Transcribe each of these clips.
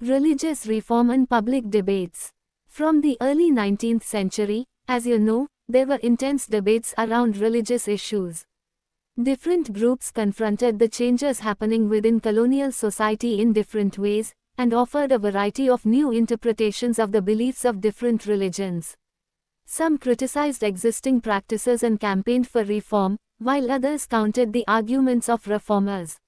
Religious reform and public debates. From the early 19th century, as you know, there were intense debates around religious issues. Different groups confronted the changes happening within colonial society in different ways, and offered a variety of new interpretations of the beliefs of different religions. Some criticized existing practices and campaigned for reform, while others countered the arguments of reformers.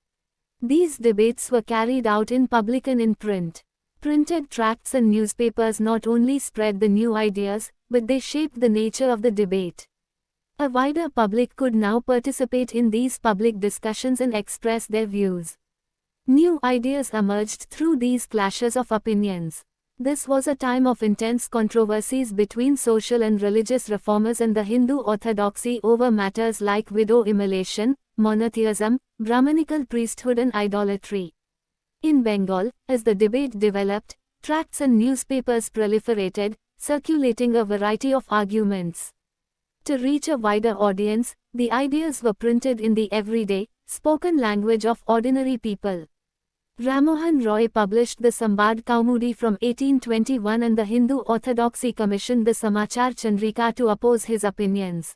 These debates were carried out in public and in print. Printed tracts and newspapers not only spread the new ideas, but they shaped the nature of the debate. A wider public could now participate in these public discussions and express their views. New ideas emerged through these clashes of opinions. This was a time of intense controversies between social and religious reformers and the Hindu orthodoxy over matters like widow immolation, monotheism, Brahmanical priesthood and idolatry. In Bengal, as the debate developed, tracts and newspapers proliferated, circulating a variety of arguments. To reach a wider audience, the ideas were printed in the everyday, spoken language of ordinary people. Ramohan Roy published the Sambad Kaumudi from 1821 and the Hindu Orthodoxy commissioned the Samachar Chandrika to oppose his opinions.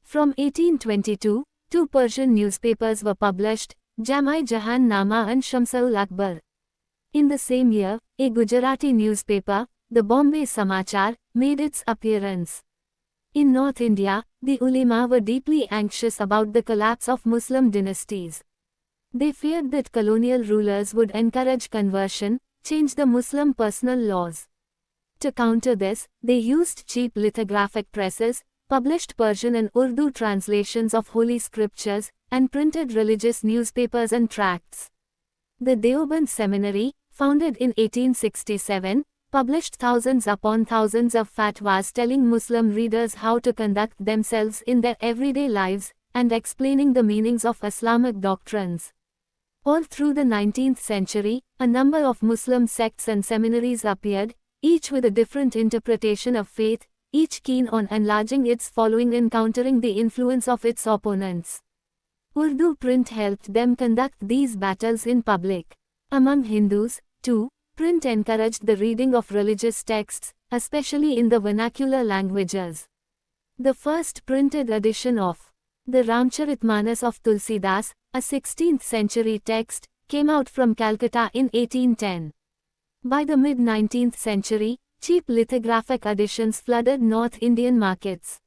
From 1822, two Persian newspapers were published, Jam-i Jahan Nama and Shamsul Akbar. In the same year, a Gujarati newspaper, the Bombay Samachar, made its appearance. In North India, the ulema were deeply anxious about the collapse of Muslim dynasties. They feared that colonial rulers would encourage conversion, change the Muslim personal laws. To counter this, they used cheap lithographic presses, published Persian and Urdu translations of holy scriptures, and printed religious newspapers and tracts. The Deoband Seminary, founded in 1867, published thousands upon thousands of fatwas telling Muslim readers how to conduct themselves in their everyday lives, and explaining the meanings of Islamic doctrines. All through the 19th century, a number of Muslim sects and seminaries appeared, each with a different interpretation of faith, each keen on enlarging its following and countering the influence of its opponents. Urdu print helped them conduct these battles in public. Among Hindus, too, print encouraged the reading of religious texts, especially in the vernacular languages. The first printed edition of the Ramcharitmanas of Tulsidas, a 16th century text, came out from Calcutta in 1810. By the mid-19th century, cheap lithographic editions flooded North Indian markets.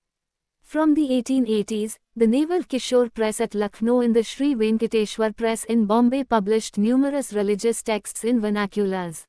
From the 1880s, the Naval Kishore Press at Lucknow and the Sri Venkateshwar Press in Bombay published numerous religious texts in vernaculars.